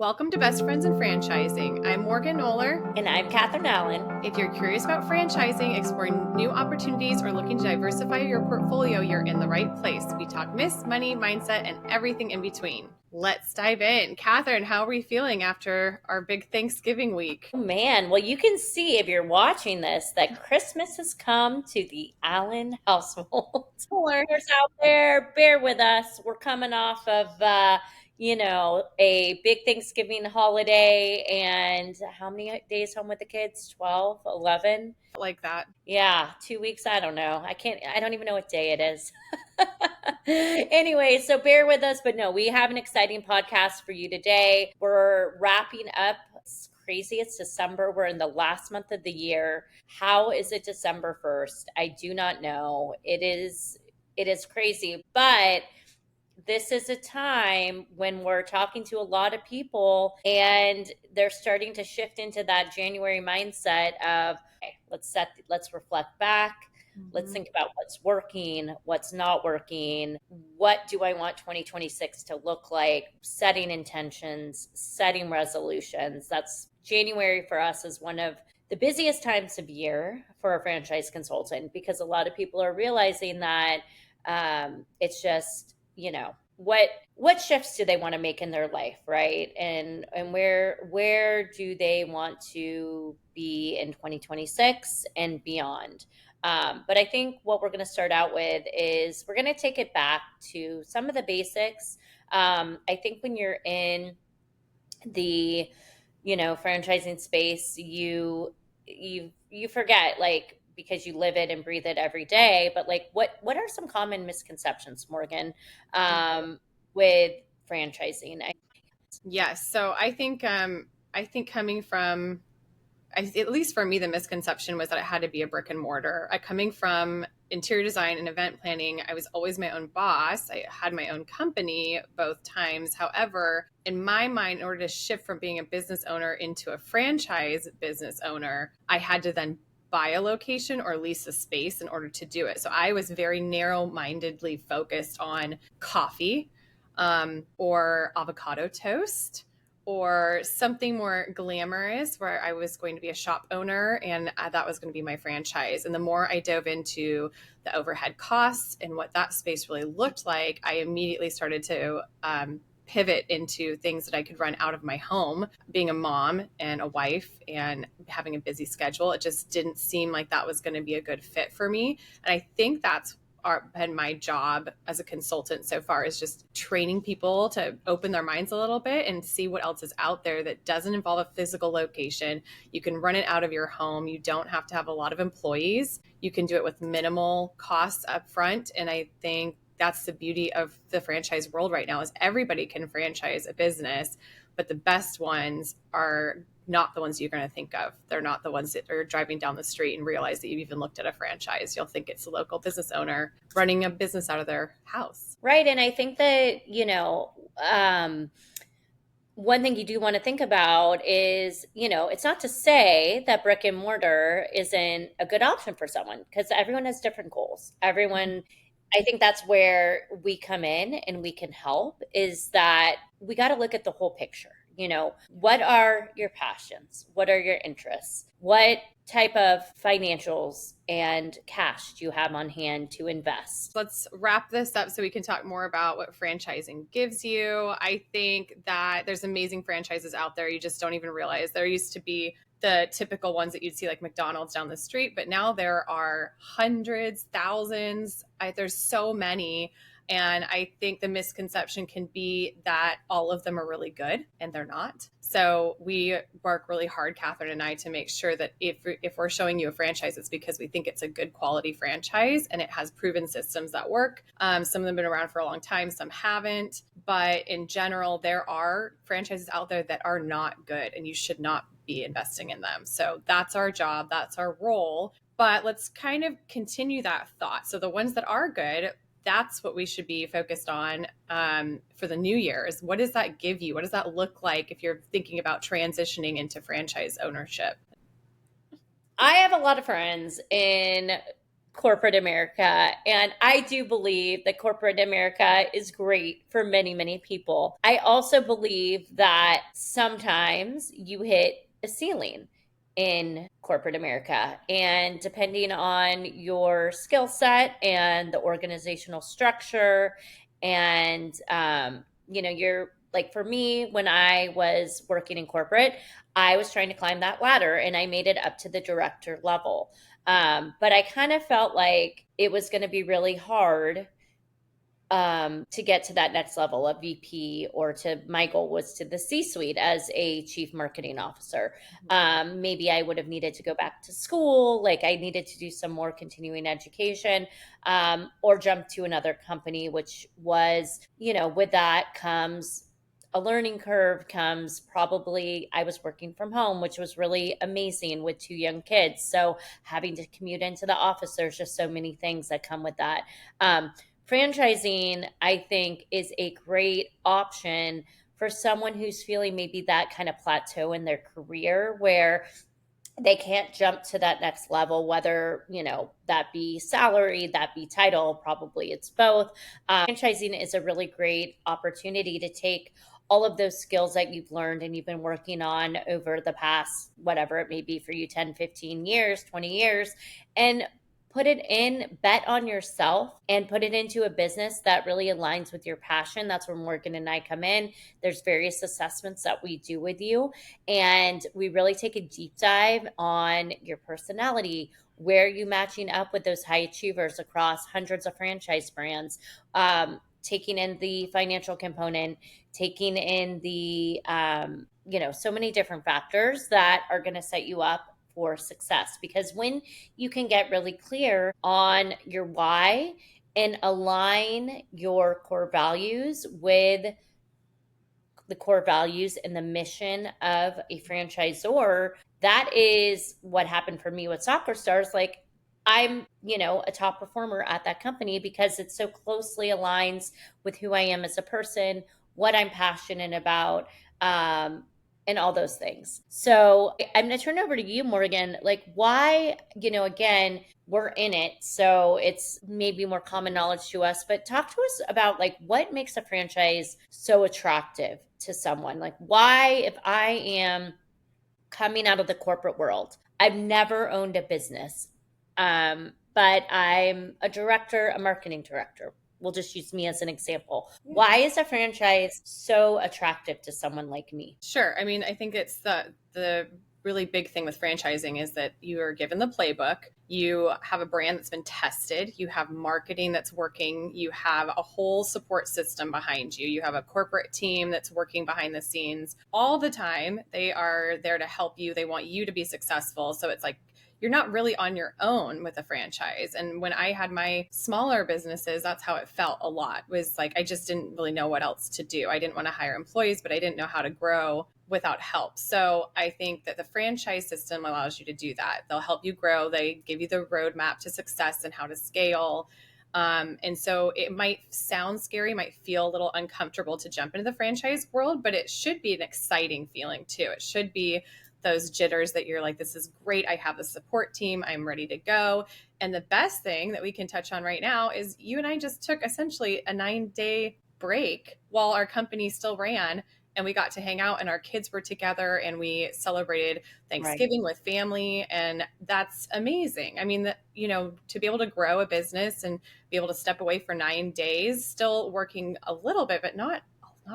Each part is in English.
Welcome to Best Friends in Franchising. I'm Morgan Knoller. And I'm Catherine Allen. If you're curious about franchising, exploring new opportunities, or looking to diversify your portfolio, you're in the right place. We talk money, mindset, and everything in between. Let's dive in. Catherine, how are we feeling after our big Thanksgiving week? Oh man, well, you can see if you're watching this that Christmas has come to the Allen household. Listeners out there, bear with us. We're coming off of, a big Thanksgiving holiday, and how many days home with the kids? 12, 11? Like that. Yeah, 2 weeks. I don't know. I don't even know what day it is. Anyway, so bear with us. But no, we have an exciting podcast for you today. We're wrapping up. It's crazy. It's December. We're in the last month of the year. How is it December 1st? I do not know. It is crazy. But this is a time when we're talking to a lot of people and they're starting to shift into that January mindset of, okay, let's reflect back. Let's think about what's working, what's not working. What do I want 2026 to look like? Setting intentions, setting resolutions. That's January for us is one of the busiest times of year for a franchise consultant because a lot of people are realizing that it's just, what shifts do they want to make in their life, right? And where do they want to be in 2026 and beyond? But I think what we're going to start out with is we're going to take it back to some of the basics. I think when you're in the franchising space, you forget, like, because you live it and breathe it every day. But like, what are some common misconceptions, Morgan, with franchising? Yes. So I think coming from at least for me, the misconception was that it had to be a brick and mortar. Coming from interior design and event planning, I was always my own boss. I had my own company both times. However, in my mind, in order to shift from being a business owner into a franchise business owner, I had to then buy a location or lease a space in order to do it. So I was very narrow-mindedly focused on coffee or avocado toast or something more glamorous where I was going to be a shop owner and that was going to be my franchise. And the more I dove into the overhead costs and what that space really looked like, I immediately started to pivot into things that I could run out of my home. Being a mom and a wife and having a busy schedule, it just didn't seem like that was going to be a good fit for me. And I think that's been my job as a consultant so far, is just training people to open their minds a little bit and see what else is out there that doesn't involve a physical location. You can run it out of your home. You don't have to have a lot of employees. You can do it with minimal costs up front. And I think that's the beauty of the franchise world right now, is everybody can franchise a business, but the best ones are not the ones you're going to think of. They're not the ones that are driving down the street and realize that you've even looked at a franchise. You'll think it's a local business owner running a business out of their house. Right. And I think that, one thing you do want to think about is, it's not to say that brick and mortar isn't a good option for someone, because everyone has different goals. I think that's where we come in and we can help, is that we got to look at the whole picture. What are your passions? What are your interests? What type of financials and cash do you have on hand to invest? Let's wrap this up so we can talk more about what franchising gives you. I think that there's amazing franchises out there. You just don't even realize. There used to be the typical ones that you'd see like McDonald's down the street, but now there are hundreds, thousands. There's so many. And I think the misconception can be that all of them are really good, and they're not. So we work really hard, Catherine and I, to make sure that if we're showing you a franchise, it's because we think it's a good quality franchise and it has proven systems that work. Some of them have been around for a long time, some haven't. But in general, there are franchises out there that are not good, and you should not be investing in them. So that's our job. That's our role. But let's kind of continue that thought. So the ones that are good, that's what we should be focused on for the new year's. What does that give you? What does that look like if you're thinking about transitioning into franchise ownership? I have a lot of friends in corporate America. And I do believe that corporate America is great for many, many people. I also believe that sometimes you hit a ceiling in corporate America. And depending on your skill set and the organizational structure, and, you're like, for me, when I was working in corporate, I was trying to climb that ladder and I made it up to the director level. But I kind of felt like it was going to be really hard to get to that next level of VP, or to my goal was to the C suite as a chief marketing officer. Maybe I would have needed to go back to school, like I needed to do some more continuing education, or jump to another company, which was, with that comes a learning curve, comes probably I was working from home, which was really amazing with two young kids. So having to commute into the office, there's just so many things that come with that. Franchising, I think, is a great option for someone who's feeling maybe that kind of plateau in their career where they can't jump to that next level, whether, that be salary, that be title. Probably it's both. Franchising is a really great opportunity to take all of those skills that you've learned and you've been working on over the past, whatever it may be for you, 10, 15 years, 20 years, and put it in, bet on yourself, and put it into a business that really aligns with your passion. That's where Morgan and I come in. There's various assessments that we do with you, and we really take a deep dive on your personality. Where are you matching up with those high achievers across hundreds of franchise brands? Taking in the financial component, taking in the, so many different factors that are going to set you up for success. Because when you can get really clear on your why and align your core values with the core values and the mission of a franchisor, that is what happened for me with Soccer Stars. Like, I'm, a top performer at that company because it so closely aligns with who I am as a person, what I'm passionate about, and all those things. So I'm going to turn over to you, Morgan. Like, why, again, we're in it, so it's maybe more common knowledge to us, but talk to us about, like, what makes a franchise so attractive to someone. Like, why, if I am coming out of the corporate world, I've never owned a business, but I'm a director, a marketing director, we'll just use me as an example. Why is a franchise so attractive to someone like me? Sure. I mean, I think it's the really big thing with franchising is that you are given the playbook. You have a brand that's been tested. You have marketing that's working. You have a whole support system behind you. You have a corporate team that's working behind the scenes all the time. They are there to help you. They want you to be successful. So it's like you're not really on your own with a franchise. And when I had my smaller businesses, that's how it felt a lot. Was like I just didn't really know what else to do. I didn't want to hire employees, but I didn't know how to grow without help. So I think that the franchise system allows you to do that. They'll help you grow. They give you the roadmap to success and how to scale. And so it might sound scary, might feel a little uncomfortable to jump into the franchise world, but it should be an exciting feeling too. It should be those jitters that you're like, this is great. I have the support team. I'm ready to go. And the best thing that we can touch on right now is you and I just took essentially a 9-day break while our company still ran. And we got to hang out and our kids were together and we celebrated Right. Thanksgiving with family. And that's amazing. I mean, to be able to grow a business and be able to step away for 9 days, still working a little bit, but not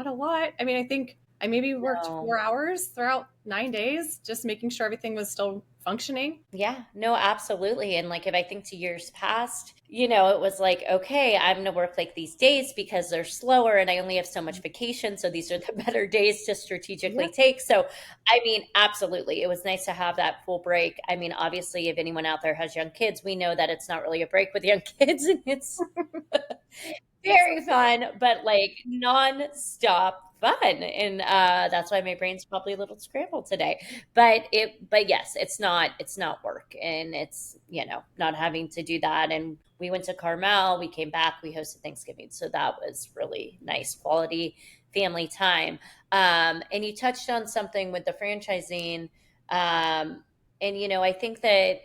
a lot. I mean, I think I maybe worked No. 4 hours throughout 9 days, just making sure everything was still functioning. Yeah, no, absolutely. And like, if I think to years past, it was like, okay, I'm going to work like these days because they're slower and I only have so much vacation. So these are the better days to Yeah. strategically take. So, I mean, absolutely. It was nice to have that full break. I mean, obviously, if anyone out there has young kids, we know that it's not really a break with young kids, and it's very fun, but like non-stop fun. And that's why my brain's probably a little scrambled today. But yes, it's not work, and it's, not having to do that. And we went to Carmel, we came back, we hosted Thanksgiving. So that was really nice quality family time. And you touched on something with the franchising. And I think that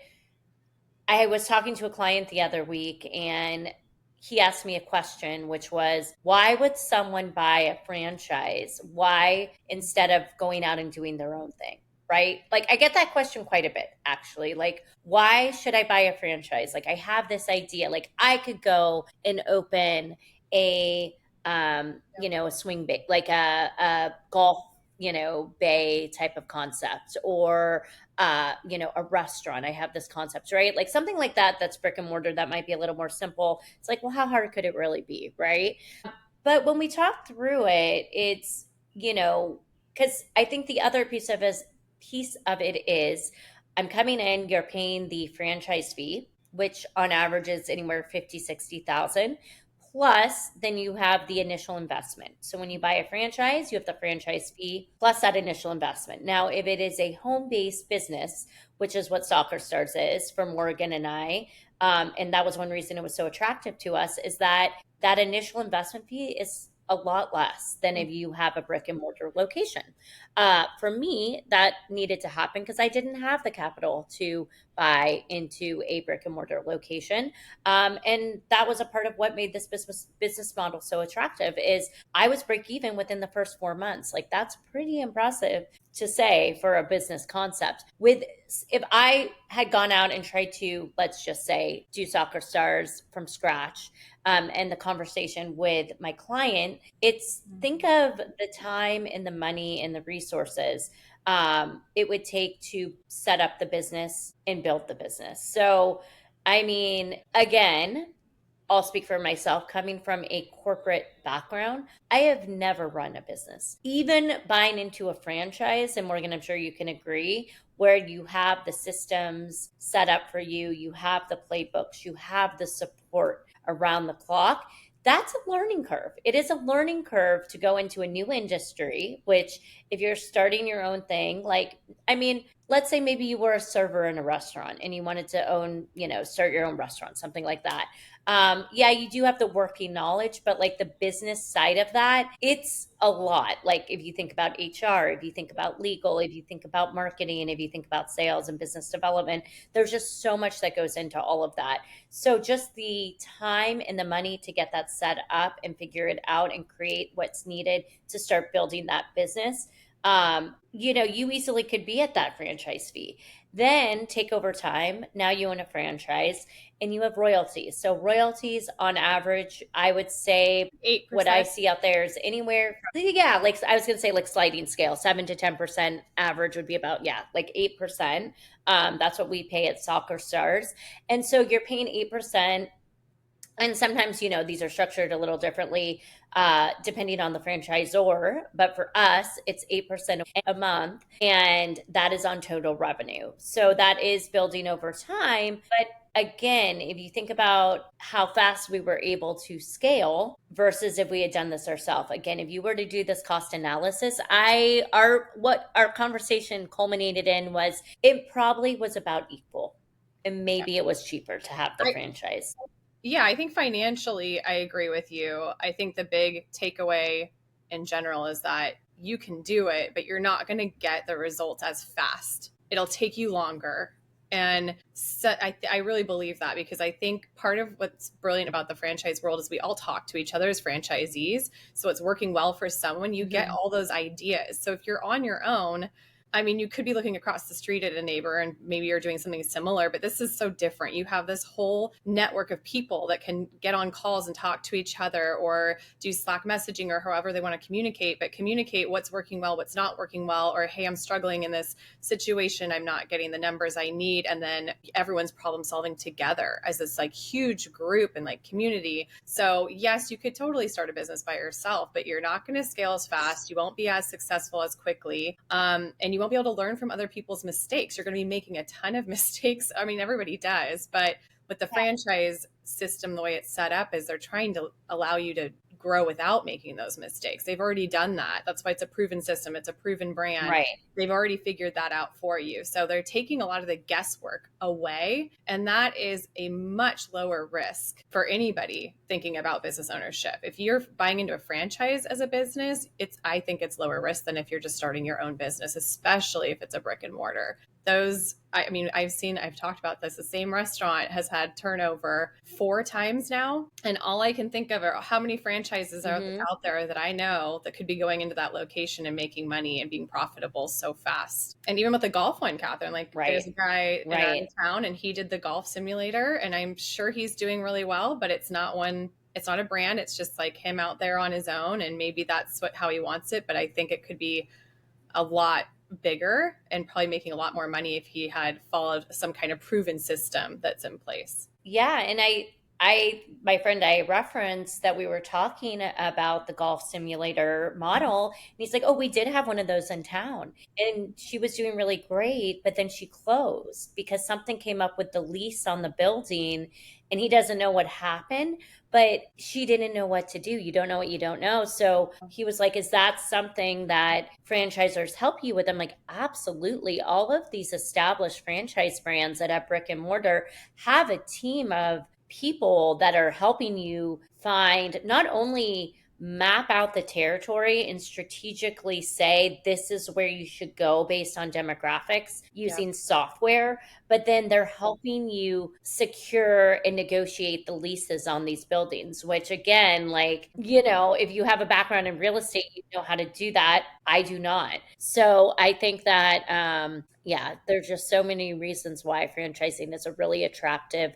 I was talking to a client the other week and he asked me a question, which was, why would someone buy a franchise? Why instead of going out and doing their own thing? Right? Like, I get that question quite a bit, actually. Like, why should I buy a franchise? Like, I have this idea. Like, I could go and open a, a swing bay, like a golf, bay type of concept, or a restaurant. I have this concept, right? Like something like that that's brick and mortar that might be a little more simple. It's like, well, how hard could it really be, right? But when we talk through it, it's, because I think the other piece of it is I'm coming in, you're paying the franchise fee, which on average is anywhere 50, 60,000. Plus, then you have the initial investment. So when you buy a franchise, you have the franchise fee plus that initial investment. Now, if it is a home based business, which is what Soccer Stars is for Morgan and I, and that was one reason it was so attractive to us, is that initial investment fee is a lot less than if you have a brick and mortar location. For me, that needed to happen because I didn't have the capital to buy into a brick and mortar location. And that was a part of what made this business model so attractive is I was break even within the first 4 months. Like that's pretty impressive to say for a business concept. With if I had gone out and tried to, let's just say, do Soccer Stars from scratch, and the conversation with my client, it's think of the time and the money and the resources it would take to set up the business and build the business. So, I mean, again, I'll speak for myself. Coming from a corporate background, I have never run a business. Even buying into a franchise, and Morgan, I'm sure you can agree, where you have the systems set up for you, you have the playbooks, you have the support around the clock. That's a learning curve. It is a learning curve to go into a new industry, which, if you're starting your own thing, like, I mean, let's say maybe you were a server in a restaurant and you wanted to own, start your own restaurant, something like that. Yeah, you do have the working knowledge, but like the business side of that, it's a lot. Like if you think about HR, if you think about legal, if you think about marketing, if you think about sales and business development, there's just so much that goes into all of that. So just the time and the money to get that set up and figure it out and create what's needed to start building that business. You easily could be at that franchise fee. Then take over time. Now you own a franchise and you have royalties. So royalties on average, I would say what I 8%. see out there is anywhere from, yeah, like I was gonna say like sliding scale, 7 to 10% average would be about, yeah, like 8%. That's what we pay at Soccer Stars. And so you're paying 8%, and sometimes these are structured a little differently depending on the franchisor, but for us it's 8% a month, and that is on total revenue, so that is building over time. But again, if you think about how fast we were able to scale versus if we had done this ourselves, again, if you were to do this cost analysis, what our conversation culminated in was it probably was about equal, and Yeah. maybe it was cheaper to have the I, franchise. Yeah, I think financially, I agree with you. I think the big takeaway in general is that you can do it, but you're not going to get the results as fast. It'll take you longer. And so I really believe that because I think part of what's brilliant about the franchise world is we all talk to each other as franchisees. So it's working well for someone. You get all those ideas. So if you're on your own, I mean, you could be looking across the street at a neighbor and maybe you're doing something similar, but this is so different. You have this whole network of people that can get on calls and talk to each other or do Slack messaging or however they want to communicate, but communicate what's working well, what's not working well, or hey, I'm struggling in this situation. I'm not getting the numbers I need. And then everyone's problem solving together as this like huge group and like community. So, yes, you could totally start a business by yourself, but you're not going to scale as fast. You won't be as successful as quickly. And you won't be able to learn from other people's mistakes. You're going to be making a ton of mistakes. I mean, everybody does, but with the franchise system, the way it's set up is they're trying to allow you to grow without making those mistakes. They've already done that. That's why it's a proven system. It's a proven brand. Right. They've already figured that out for you. So they're taking a lot of the guesswork away. And that is a much lower risk for anybody thinking about business ownership. If you're buying into a franchise as a business, I think it's lower risk than if you're just starting your own business, especially if it's a brick and mortar. those, I mean, I've talked about this. The same restaurant has had turnover 4 times now. And all I can think of are how many franchises are Hmm. out there that I know that could be going into that location and making money and being profitable so fast. And even with the golf one, Catherine, like there's Right. a guy in our Right. town and he did the golf simulator and I'm sure he's doing really well, but it's not a brand. It's just like him out there on his own. And maybe that's how he wants it. But I think it could be a lot bigger and probably making a lot more money if he had followed some kind of proven system that's in place. Yeah, and my friend, I referenced that we were talking about the golf simulator model, and he's like, "Oh, we did have one of those in town, and she was doing really great, but then she closed because something came up with the lease on the building, and he doesn't know what happened, but she didn't know what to do. You don't know what you don't know." So he was like, "Is that something that franchisors help you with?" I'm like, "Absolutely. All of these established franchise brands that have brick and mortar have a team of people that are helping you find, not only map out the territory and strategically say this is where you should go based on demographics Yep. using software, but then they're helping you secure and negotiate the leases on these buildings, which again, like, if you have a background in real estate, you know how to do that. I do not. So I think that, yeah, there's just so many reasons why franchising is a really attractive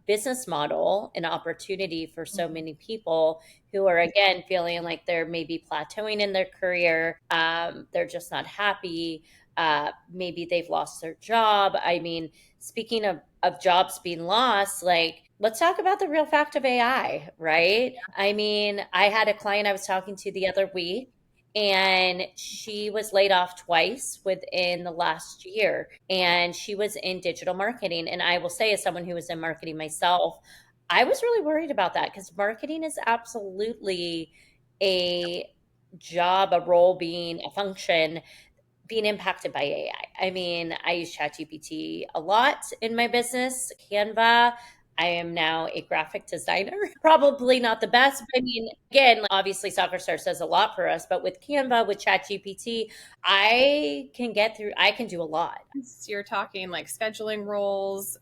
business model and opportunity for so Mhm. many people who are, again, feeling like they're maybe plateauing in their career. They're just not happy. Maybe they've lost their job. I mean, speaking of jobs being lost, like, let's talk about the real fact of AI, right? I mean, I had a client I was talking to the other week, and she was laid off twice within the last year, and she was in digital marketing. And I will say, as someone who was in marketing myself, I was really worried about that because marketing is absolutely a job, a role, being a function being impacted by AI. I mean, I use ChatGPT a lot in my business, Canva. I am now a graphic designer. Probably not the best. But I mean, again, obviously Soccer Stars does a lot for us, but with Canva, with ChatGPT, I can do a lot. You're talking like scheduling roles.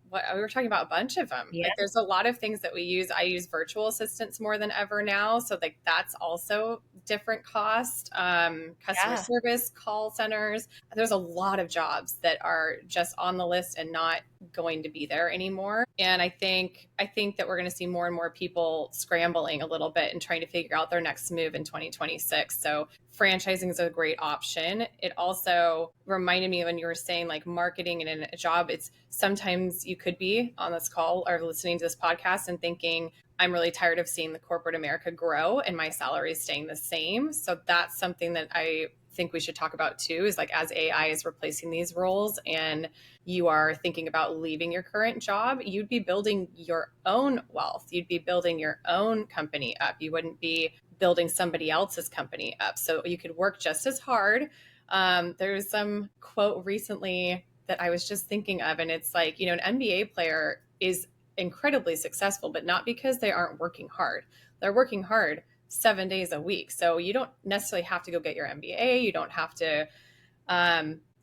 What we were talking about a bunch of them. Yeah. Like there's a lot of things that we use. I use virtual assistants more than ever now, so like that's also different cost. Customer Yeah. service, call centers. There's a lot of jobs that are just on the list and not going to be there anymore. And I think that we're going to see more and more people scrambling a little bit and trying to figure out their next move in 2026. So franchising is a great option. It also reminded me when you were saying like marketing and in a job, it's sometimes you could be on this call or listening to this podcast and thinking, I'm really tired of seeing the corporate America grow and my salary is staying the same. So that's something that I think we should talk about too, is like as AI is replacing these roles and you are thinking about leaving your current job, you'd be building your own wealth. You'd be building your own company up. You wouldn't be building somebody else's company up. So you could work just as hard. There was some quote recently that I was just thinking of, and it's like, an NBA player is incredibly successful, but not because they aren't working hard. They're working hard 7 days a week. So you don't necessarily have to go get your MBA. You don't have to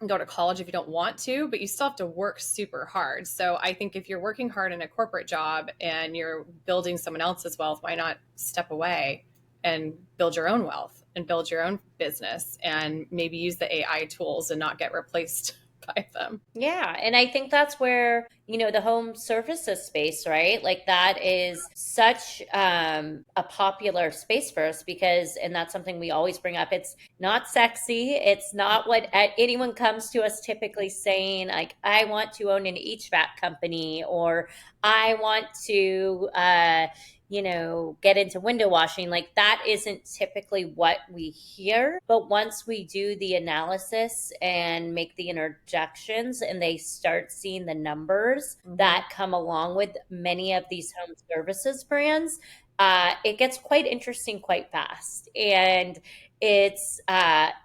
go to college if you don't want to, but you still have to work super hard. So I think if you're working hard in a corporate job and you're building someone else's wealth, why not step away and build your own wealth and build your own business and maybe use the AI tools and not get replaced by them? Yeah, and I think that's where, the home services space, right? Like that is such a popular space for us because, and that's something we always bring up. It's not sexy. It's not what anyone comes to us typically saying, like, I want to own an HVAC company, or I want to, get into window washing. Like that isn't typically what we hear. But once we do the analysis and make the interjections and they start seeing the numbers Mm-hmm. that come along with many of these home services brands, it gets quite interesting quite fast. And it's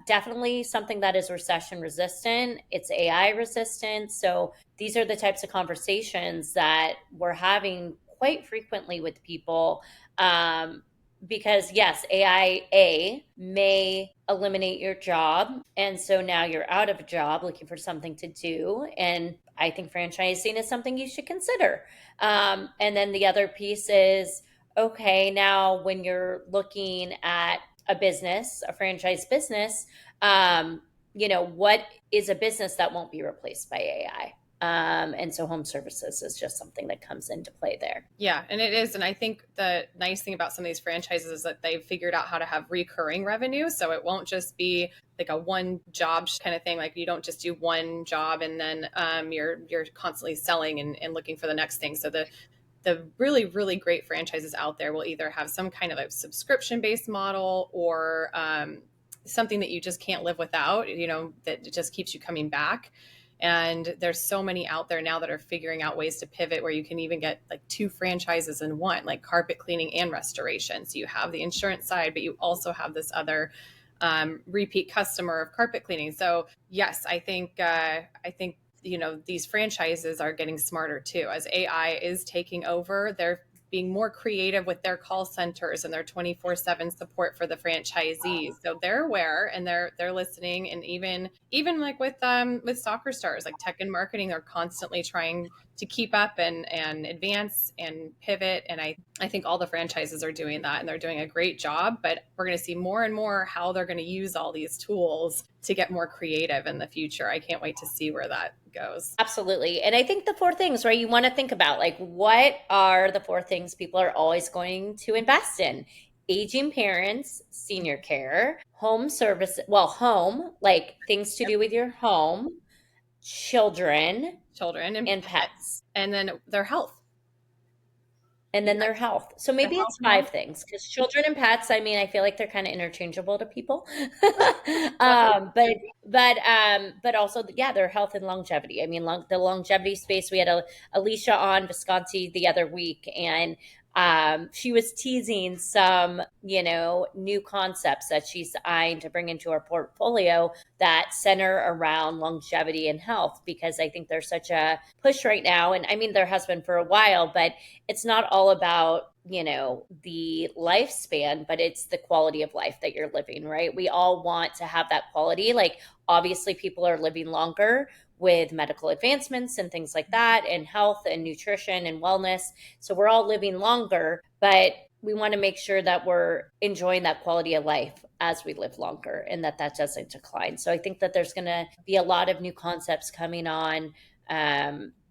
definitely something that is recession resistant. It's AI resistant. So these are the types of conversations that we're having quite frequently with people. Um, because yes, AI may eliminate your job. And so now you're out of a job looking for something to do. And I think franchising is something you should consider. And then the other piece is okay, now when you're looking at a business, a franchise business, what is a business that won't be replaced by AI? And so home services is just something that comes into play there. Yeah, and it is. And I think the nice thing about some of these franchises is that they've figured out how to have recurring revenue. So it won't just be like a one job kind of thing. Like you don't just do one job and then you're constantly selling and looking for the next thing. So the really, really great franchises out there will either have some kind of a subscription based model or something that you just can't live without, that just keeps you coming back. And there's so many out there now that are figuring out ways to pivot where you can even get like two franchises in one, like carpet cleaning and restoration. So you have the insurance side, but you also have this other repeat customer of carpet cleaning. So yes, I think these franchises are getting smarter too. As AI is taking over, they're being more creative with their call centers and their 24/7 support for the franchisees. So they're aware and they're listening. And even like with soccer stars, like tech and marketing, they're constantly trying to keep up and advance and pivot. And I think all the franchises are doing that and they're doing a great job. But we're going to see more and more how they're going to use all these tools to get more creative in the future. I can't wait to see where that goes. Absolutely. And I think the four things, right, you want to think about like what are the four things people are always going to invest in? Aging parents, senior care, home service, well, home, like things to Yep. do with your home, children, Children and and pets, pets. and then their health. And Yeah, then their health. So the maybe health it's and five health. things because children and pets, I mean, I feel like they're kind of interchangeable to people. Yep. But also, yeah, their health and longevity. I mean, the longevity space. We had Alicia on Visconti the other week, and she was teasing some, new concepts that she's eyeing to bring into our portfolio that center around longevity and health because I think there's such a push right now. And I mean, there has been for a while, but it's not all about the lifespan, but it's the quality of life that you're living, right? We all want to have that quality. Like obviously people are living longer with medical advancements and things like that, and health and nutrition and wellness, so we're all living longer, but we want to make sure that we're enjoying that quality of life as we live longer and that doesn't decline. So I think that there's going to be a lot of new concepts coming on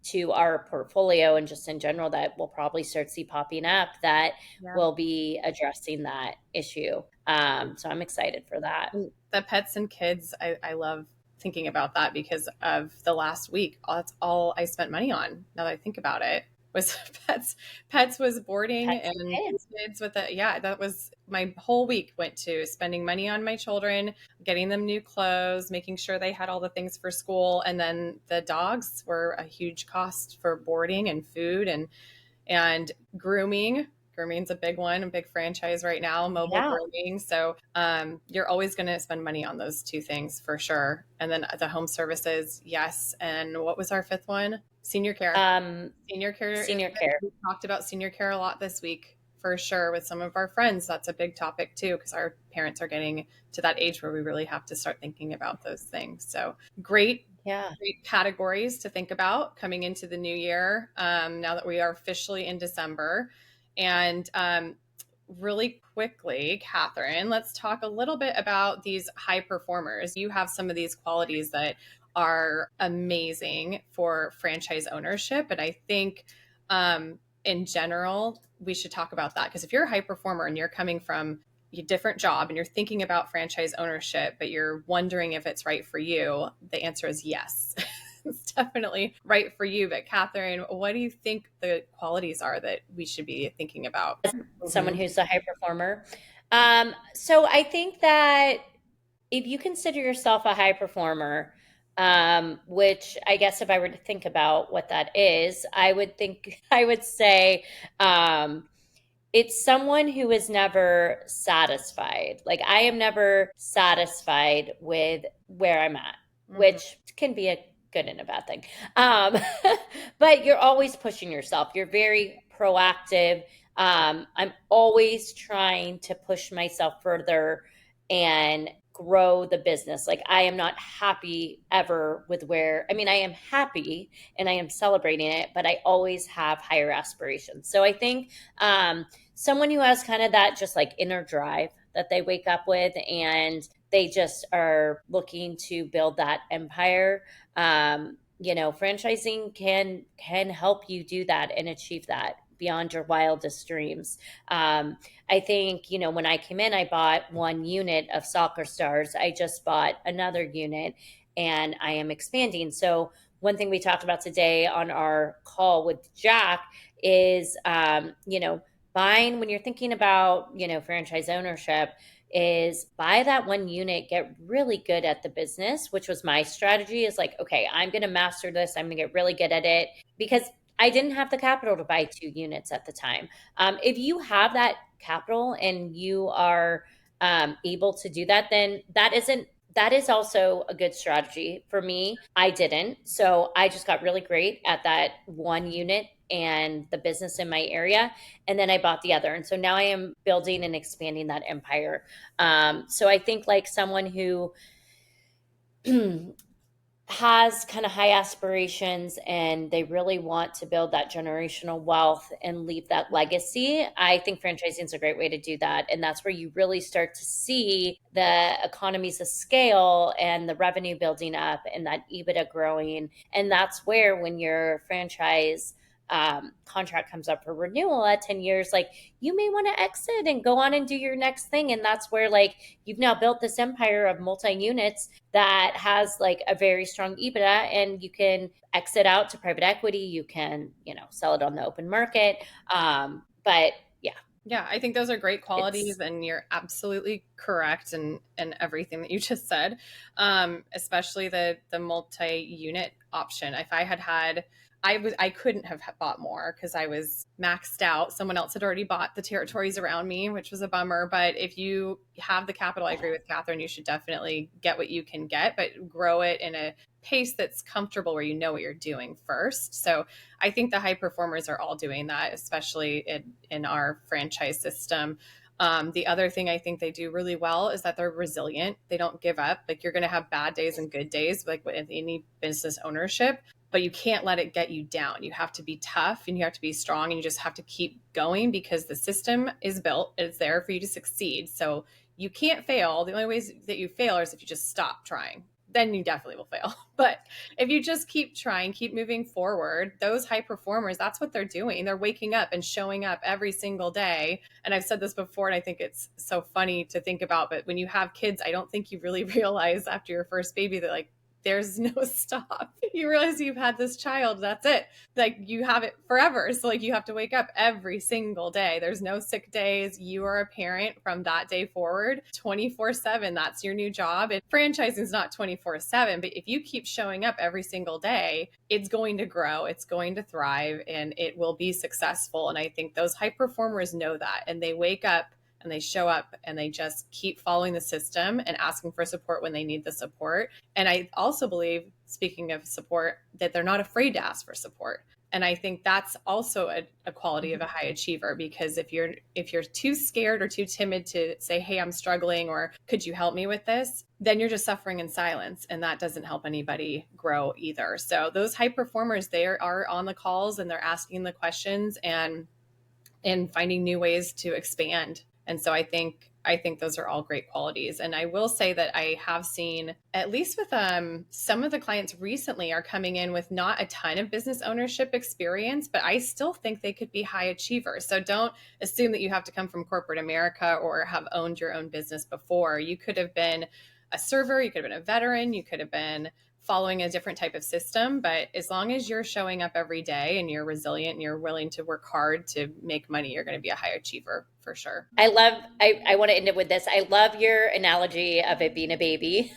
to our portfolio and just in general that we'll probably start see popping up that Yeah. will be addressing that issue. So I'm excited for that. And the pets and kids, I love thinking about that because of the last week. That's all I spent money on. Now that I think about it, was pets. Pets was boarding Pets and and kids. kids with it. Yeah, that was my whole week went to spending money on my children, getting them new clothes, making sure they had all the things for school, and then the dogs were a huge cost for boarding and food and grooming. Grooming's a big one, a big franchise right now, mobile Yeah. grooming. So you're always going to spend money on those two things for sure. And then the home services, yes. And what was our fifth one? Senior care. Um, Senior care is Senior big. care. We talked about senior care a lot this week for sure with some of our friends. That's a big topic too, because our parents are getting to that age where we really have to start thinking about those things. So great Yeah. great categories to think about coming into the new year now that we are officially in December. And really quickly, Catherine, let's talk a little bit about these high performers. You have some of these qualities that are amazing for franchise ownership. And I think in general, we should talk about that because if you're a high performer and you're coming from a different job and you're thinking about franchise ownership, but you're wondering if it's right for you, the answer is yes. It's definitely right for you. But Catherine, what do you think the qualities are that we should be thinking about? Someone Mhm. who's a high performer. So I think that if you consider yourself a high performer, which I guess if I were to think about what that is, I would say it's someone who is never satisfied. Like I am never satisfied with where I'm at, Mhm. which can be a good and a bad thing. Um, but you're always pushing yourself. You're very proactive. I'm always trying to push myself further and grow the business. Like, I am not happy ever with where, I mean, I am happy and I am celebrating it, but I always have higher aspirations. So I think someone who has kind of that just like inner drive that they wake up with, and they just are looking to build that empire. Franchising can help you do that and achieve that beyond your wildest dreams. I think, when I came in, I bought one unit of Soccer Stars. I just bought another unit and I am expanding. So, one thing we talked about today on our call with Jack is, buying, when you're thinking about, franchise ownership, is buy that one unit, get really good at the business, which was my strategy, is like, okay, I'm going to master this. I'm going to get really good at it, because I didn't have the capital to buy two units at the time. If you have that capital and you are able to do that, then that is also a good strategy. For me, I didn't. So I just got really great at that one unit and the business in my area. And then I bought the other. And so now I am building and expanding that empire. So I think, like, someone who has kind of high aspirations and they really want to build that generational wealth and leave that legacy, I think franchising is a great way to do that. And that's where you really start to see the economies of scale and the revenue building up and that EBITDA growing. And that's where, when your franchise contract comes up for renewal at 10 years, like, you may want to exit and go on and do your next thing. And that's where, like, you've now built this empire of multi units that has like a very strong EBITDA, and you can exit out to private equity. You can, sell it on the open market. But yeah, Yeah, I think those are great it's qualities, and you're absolutely correct in everything that you just said. Especially the multi-unit option. If I had had, I couldn't have bought more because I was maxed out. Someone else had already bought the territories around me, which was a bummer. But if you have the capital, I agree with Catherine. You should definitely get what you can get, but grow it in a pace that's comfortable where you know what you're doing first. So I think the high performers are all doing that, especially in our franchise system. The other thing I think they do really well is that they're resilient. They don't give up. Like, you're going to have bad days and good days, like with any business ownership, but you can't let it get you down. You have to be tough and you have to be strong, and you just have to keep going because the system is built. It's there for you to succeed. So you can't fail. The only ways that you fail is if you just stop trying. Then you definitely will fail. But if you just keep trying, keep moving forward, those high performers, that's what they're doing. They're waking up and showing up every single day. And I've said this before, and I think it's so funny to think about, but when you have kids, I don't think you really realize after your first baby that, like, there's no stop. You realize you've had this child, that's it. Like, you have it forever. So, like, you have to wake up every single day. There's no sick days. You are a parent from that day forward, 24/7. That's your new job. And franchising is not 24/7, but if you keep showing up every single day, it's going to grow, it's going to thrive, and it will be successful. And I think those high performers know that, and they wake up and they show up and they just keep following the system and asking for support when they need the support. And I also believe, speaking of support, that they're not afraid to ask for support. And I think that's also a quality of a high achiever, because if you're too scared or too timid to say, hey, I'm struggling, or could you help me with this, then you're just suffering in silence, and that doesn't help anybody grow either. So those high performers, they are on the calls and they're asking the questions and finding new ways to expand. And so I think those are all great qualities. And I will say that I have seen, at least with some of the clients recently, are coming in with not a ton of business ownership experience, but I still think they could be high achievers. So don't assume that you have to come from corporate America or have owned your own business before. You could have been a server, you could have been a veteran, you could have been following a different type of system. But as long as you're showing up every day and you're resilient and you're willing to work hard to make money, you're going to be a high achiever for sure. I want to end it with this. I love your analogy of it being a baby.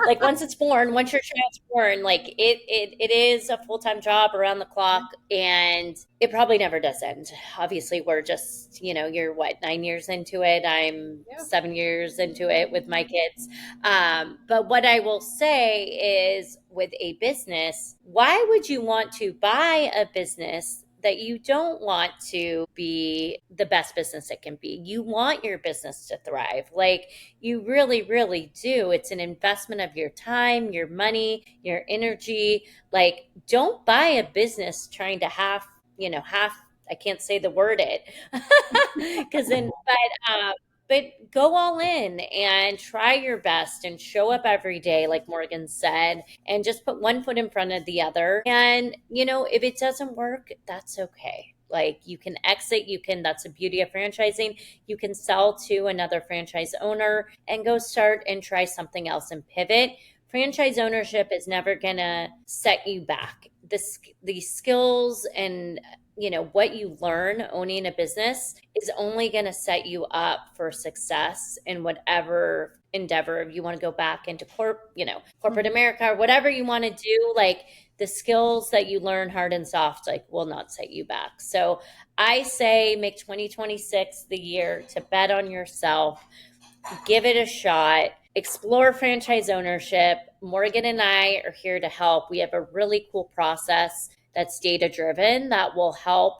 Like, once it's born, once your child's born, like, it is a full-time job around the clock, and it probably never does end. Obviously, we're just, you're what, 9 years into it. I'm Yeah. 7 years into it with my kids. But what I will say is, with a business, why would you want to buy a business that you don't want to be the best business it can be. You want your business to thrive. Like you really, really do. It's an investment of your time, your money, your energy. Like don't buy a business trying to half, I can't say the word it. Cause then, but go all in and try your best and show up every day, like Morgan said, and just put one foot in front of the other. And, if it doesn't work, that's okay. Like you can exit, that's the beauty of franchising. You can sell to another franchise owner and go start and try something else and pivot. Franchise ownership is never going to set you back. The skills and what you learn owning a business is only going to set you up for success in whatever endeavor you want to go back into corporate America or whatever you want to do. Like the skills that you learn hard and soft like will not set you back. So I say make 2026 the year to bet on yourself, give it a shot, explore franchise ownership. Morgan and I are here to help. We have a really cool process that's data driven that will help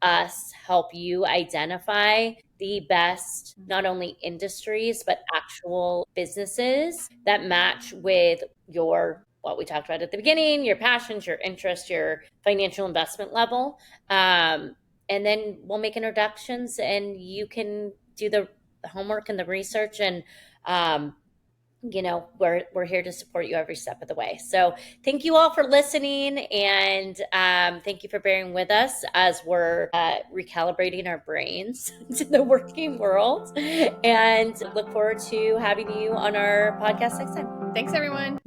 us help you identify the best, not only industries, but actual businesses that match with what we talked about at the beginning, your passions, your interests, your financial investment level. And then we'll make introductions and you can do the homework and the research and we're here to support you every step of the way. So thank you all for listening and thank you for bearing with us as we're recalibrating our brains to the working world, and look forward to having you on our podcast next time. Thanks, everyone.